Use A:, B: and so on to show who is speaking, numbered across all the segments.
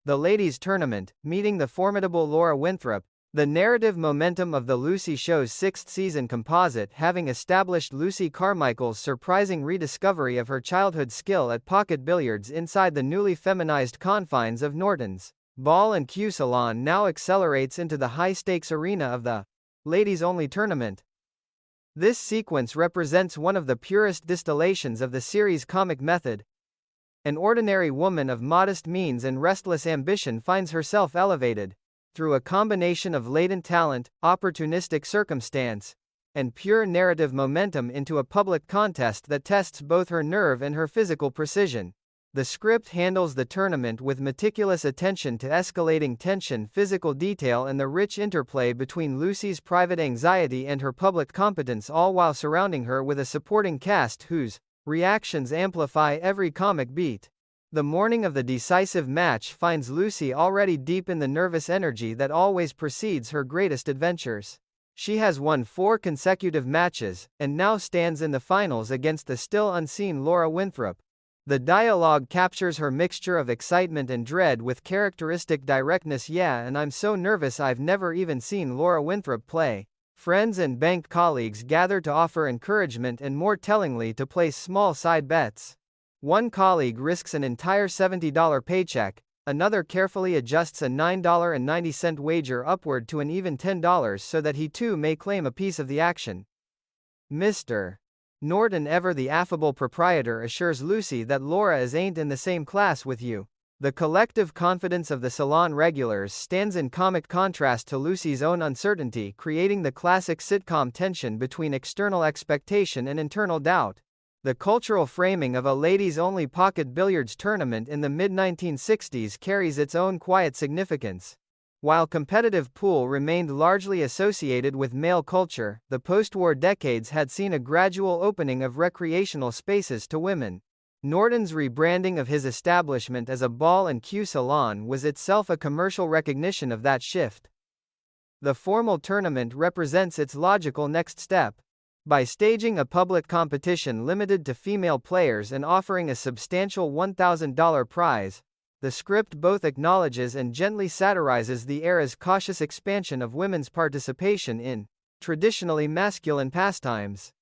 A: The ladies' tournament, meeting the formidable Laura Winthrop. The narrative momentum of the Lucy show's sixth season composite having established Lucy Carmichael's surprising rediscovery of her childhood skill at pocket billiards inside the newly feminized confines of Norton's Ball and Cue Salon now accelerates into the high-stakes arena of the ladies-only tournament. This sequence represents one of the purest distillations of the series' comic method. An ordinary woman of modest means and restless ambition finds herself elevated, through a combination of latent talent, opportunistic circumstance, and pure narrative momentum, into a public contest that tests both her nerve and her physical precision. The script handles the tournament with meticulous attention to escalating tension, physical detail, and the rich interplay between Lucy's private anxiety and her public competence, all while surrounding her with a supporting cast whose reactions amplify every comic beat. The morning of the decisive match finds Lucy already deep in the nervous energy that always precedes her greatest adventures. She has won 4 consecutive matches, and now stands in the finals against the still unseen Laura Winthrop. The dialogue captures her mixture of excitement and dread with characteristic directness. "Yeah, and I'm so nervous I've never even seen Laura Winthrop play." Friends and bank colleagues gather to offer encouragement and, more tellingly, to place small side bets. One colleague risks an entire $70 paycheck, another carefully adjusts a $9.90 wager upward to an even $10 so that he too may claim a piece of the action. Mr. Norton, ever the affable proprietor, assures Lucy that Laura ain't in the same class with you. The collective confidence of the salon regulars stands in comic contrast to Lucy's own uncertainty, creating the classic sitcom tension between external expectation and internal doubt. The cultural framing of a ladies-only pocket billiards tournament in the mid-1960s carries its own quiet significance. While competitive pool remained largely associated with male culture, the post-war decades had seen a gradual opening of recreational spaces to women. Norton's rebranding of his establishment as a ball and cue salon was itself a commercial recognition of that shift. The formal tournament represents its logical next step. By staging a public competition limited to female players and offering a substantial $1,000 prize, the script both acknowledges and gently satirizes the era's cautious expansion of women's participation in traditionally masculine pastimes.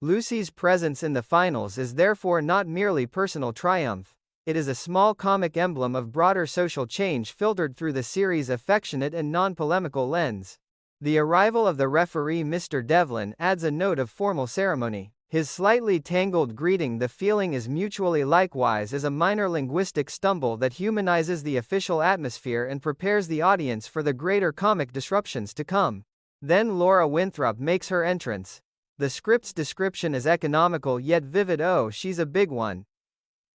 A: Lucy's presence in the finals is therefore not merely personal triumph. It is a small comic emblem of broader social change filtered through the series' affectionate and non-polemical lens. The arrival of the referee, Mr. Devlin, adds a note of formal ceremony. His slightly tangled greeting, "The feeling is mutually likewise," is a minor linguistic stumble that humanizes the official atmosphere and prepares the audience for the greater comic disruptions to come. Then Laura Winthrop makes her entrance. The script's description is economical yet vivid. "Oh, she's a big one."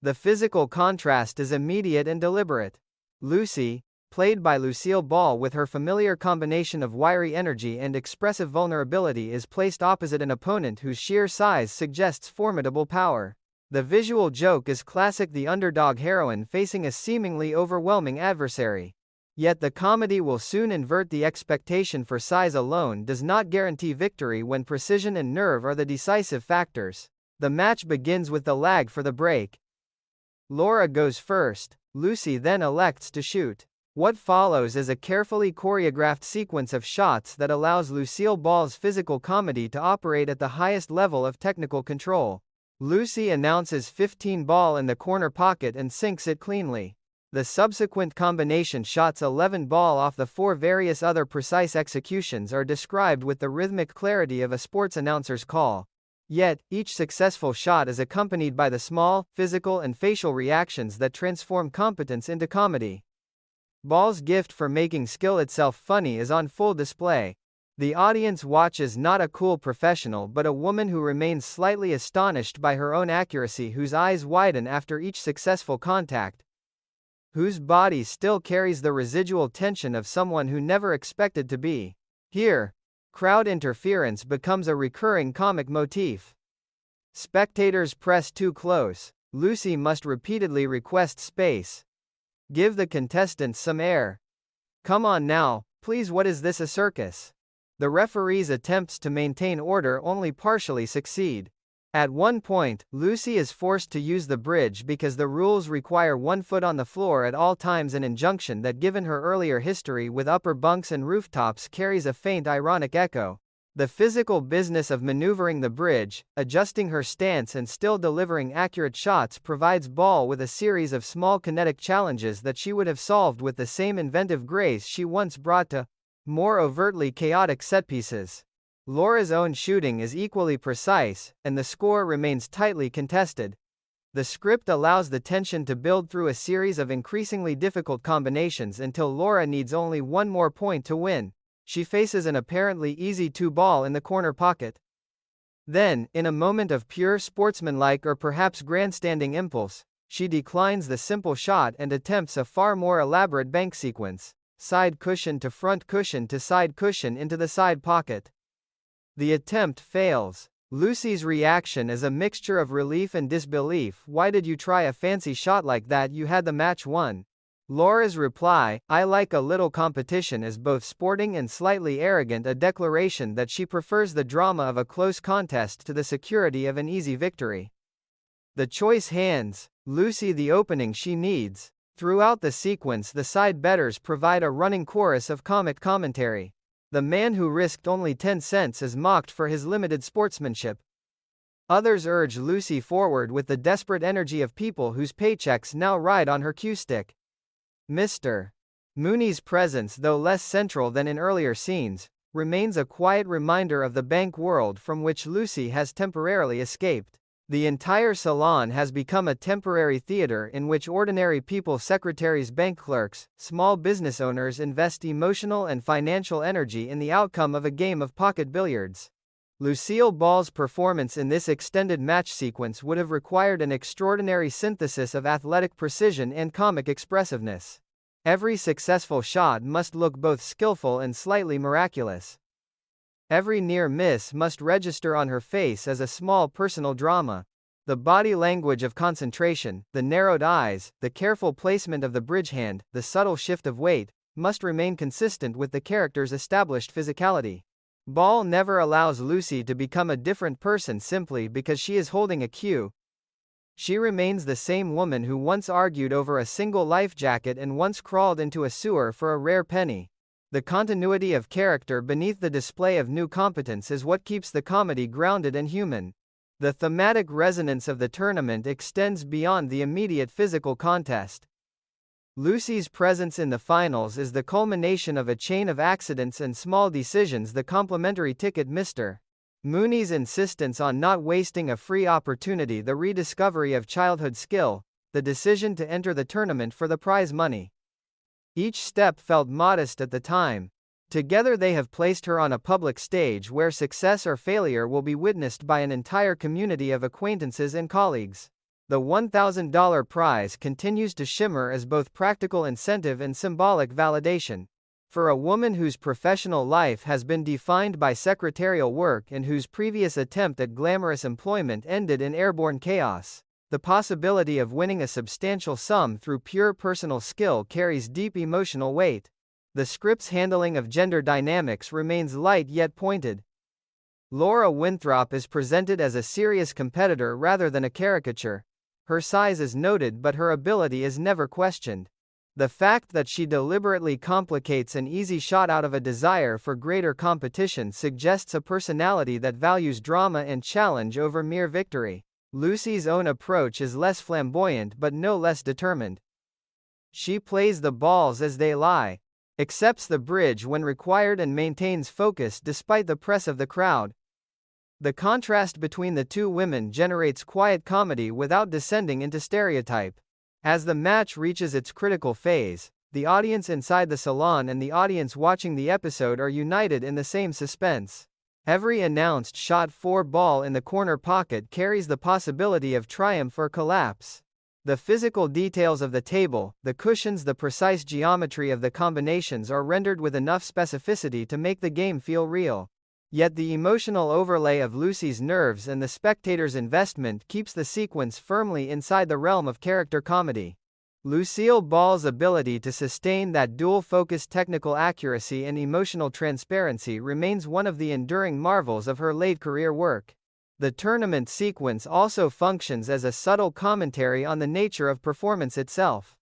A: The physical contrast is immediate and deliberate. Lucy, played by Lucille Ball, with her familiar combination of wiry energy and expressive vulnerability, is placed opposite an opponent whose sheer size suggests formidable power. The visual joke is classic, the underdog heroine facing a seemingly overwhelming adversary. Yet the comedy will soon invert the expectation, for size alone does not guarantee victory when precision and nerve are the decisive factors. The match begins with the lag for the break. Laura goes first. Lucy then elects to shoot. What follows is a carefully choreographed sequence of shots that allows Lucille Ball's physical comedy to operate at the highest level of technical control. Lucy announces 15 ball in the corner pocket and sinks it cleanly. The subsequent combination shots, 11 ball off the 4 various other precise executions, are described with the rhythmic clarity of a sports announcer's call. Yet, each successful shot is accompanied by the small, physical and facial reactions that transform competence into comedy. Ball's gift for making skill itself funny is on full display. The audience watches not a cool professional but a woman who remains slightly astonished by her own accuracy, whose eyes widen after each successful contact, whose body still carries the residual tension of someone who never expected to be. Here, crowd interference becomes a recurring comic motif. Spectators press too close. Lucy must repeatedly request space. Give the contestants some air. Come on now, please, what is this, a circus? The referee's attempts to maintain order only partially succeed. At one point, Lucy is forced to use the bridge because the rules require 1 foot on the floor at all times, an injunction that, given her earlier history with upper bunks and rooftops, carries a faint ironic echo. The physical business of maneuvering the bridge, adjusting her stance and still delivering accurate shots provides Ball with a series of small kinetic challenges that she would have solved with the same inventive grace she once brought to more overtly chaotic setpieces. Laura's own shooting is equally precise, and the score remains tightly contested. The script allows the tension to build through a series of increasingly difficult combinations until Laura needs only one more point to win. She faces an apparently easy 2-ball in the corner pocket. Then, in a moment of pure sportsmanlike or perhaps grandstanding impulse, she declines the simple shot and attempts a far more elaborate bank sequence, side cushion to front cushion to side cushion into the side pocket. The attempt fails. Lucy's reaction is a mixture of relief and disbelief. "Why did you try a fancy shot like that? You had the match won." Laura's reply, "I like a little competition," is both sporting and slightly arrogant, a declaration that she prefers the drama of a close contest to the security of an easy victory. The choice hands Lucy the opening she needs. Throughout the sequence, the side bettors provide a running chorus of comic commentary. The man who risked only 10 cents is mocked for his limited sportsmanship. Others urge Lucy forward with the desperate energy of people whose paychecks now ride on her cue stick. Mr. Mooney's presence, though less central than in earlier scenes, remains a quiet reminder of the bank world from which Lucy has temporarily escaped. The entire salon has become a temporary theater in which ordinary people, secretaries, bank clerks, small business owners, invest emotional and financial energy in the outcome of a game of pocket billiards. Lucille Ball's performance in this extended match sequence would have required an extraordinary synthesis of athletic precision and comic expressiveness. Every successful shot must look both skillful and slightly miraculous. Every near miss must register on her face as a small personal drama. The body language of concentration, the narrowed eyes, the careful placement of the bridge hand, the subtle shift of weight, must remain consistent with the character's established physicality. Ball never allows Lucy to become a different person simply because she is holding a cue. She remains the same woman who once argued over a single life jacket and once crawled into a sewer for a rare penny. The continuity of character beneath the display of new competence is what keeps the comedy grounded and human. The thematic resonance of the tournament extends beyond the immediate physical contest. Lucy's presence in the finals is the culmination of a chain of accidents and small decisions. The complimentary ticket, Mr. Mooney's insistence on not wasting a free opportunity, the rediscovery of childhood skill, the decision to enter the tournament for the prize money. Each step felt modest at the time. Together they have placed her on a public stage where success or failure will be witnessed by an entire community of acquaintances and colleagues. The $1,000 prize continues to shimmer as both practical incentive and symbolic validation. For a woman whose professional life has been defined by secretarial work and whose previous attempt at glamorous employment ended in airborne chaos, the possibility of winning a substantial sum through pure personal skill carries deep emotional weight. The script's handling of gender dynamics remains light yet pointed. Laura Winthrop is presented as a serious competitor rather than a caricature. Her size is noted, but her ability is never questioned. The fact that she deliberately complicates an easy shot out of a desire for greater competition suggests a personality that values drama and challenge over mere victory. Lucy's own approach is less flamboyant but no less determined. She plays the balls as they lie, accepts the bridge when required, and maintains focus despite the press of the crowd. The contrast between the two women generates quiet comedy without descending into stereotype. As the match reaches its critical phase, the audience inside the salon and the audience watching the episode are united in the same suspense. Every announced shot for ball in the corner pocket carries the possibility of triumph or collapse. The physical details of the table, the cushions, the precise geometry of the combinations are rendered with enough specificity to make the game feel real. Yet the emotional overlay of Lucy's nerves and the spectator's investment keeps the sequence firmly inside the realm of character comedy. Lucille Ball's ability to sustain that dual-focused technical accuracy and emotional transparency remains one of the enduring marvels of her late career work. The tournament sequence also functions as a subtle commentary on the nature of performance itself.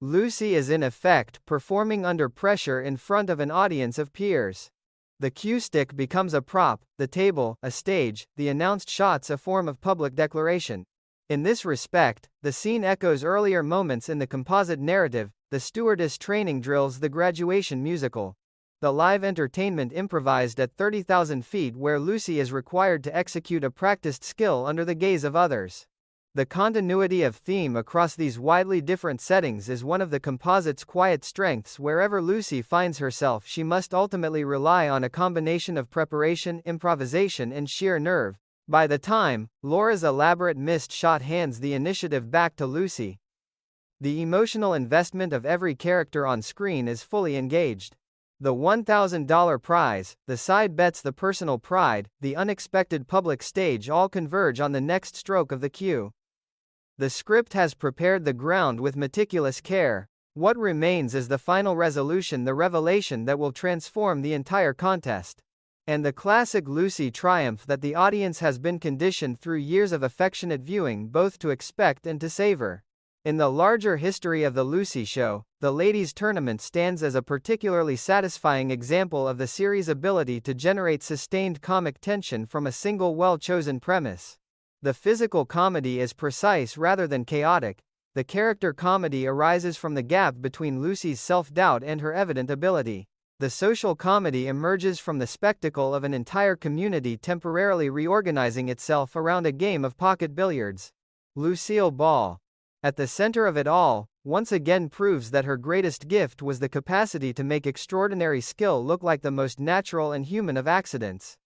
A: Lucy is in effect performing under pressure in front of an audience of peers. The cue stick becomes a prop, the table, a stage, the announced shots a form of public declaration. In this respect, the scene echoes earlier moments in the composite narrative, the stewardess training drills, the graduation musical. The live entertainment improvised at 30,000 feet where Lucy is required to execute a practiced skill under the gaze of others. The continuity of theme across these widely different settings is one of the composite's quiet strengths. Wherever Lucy finds herself, she must ultimately rely on a combination of preparation, improvisation, and sheer nerve. By the time Laura's elaborate missed shot hands the initiative back to Lucy, the emotional investment of every character on screen is fully engaged. The $1,000 prize, the side bets, the personal pride, the unexpected public stage all converge on the next stroke of the cue. The script has prepared the ground with meticulous care. What remains is the final resolution, the revelation that will transform the entire contest. And the classic Lucy triumph that the audience has been conditioned through years of affectionate viewing both to expect and to savor. In the larger history of the Lucy Show, the ladies' tournament stands as a particularly satisfying example of the series' ability to generate sustained comic tension from a single well-chosen premise. The physical comedy is precise rather than chaotic. The character comedy arises from the gap between Lucy's self-doubt and her evident ability. The social comedy emerges from the spectacle of an entire community temporarily reorganizing itself around a game of pocket billiards. Lucille Ball, at the center of it all, once again proves that her greatest gift was the capacity to make extraordinary skill look like the most natural and human of accidents.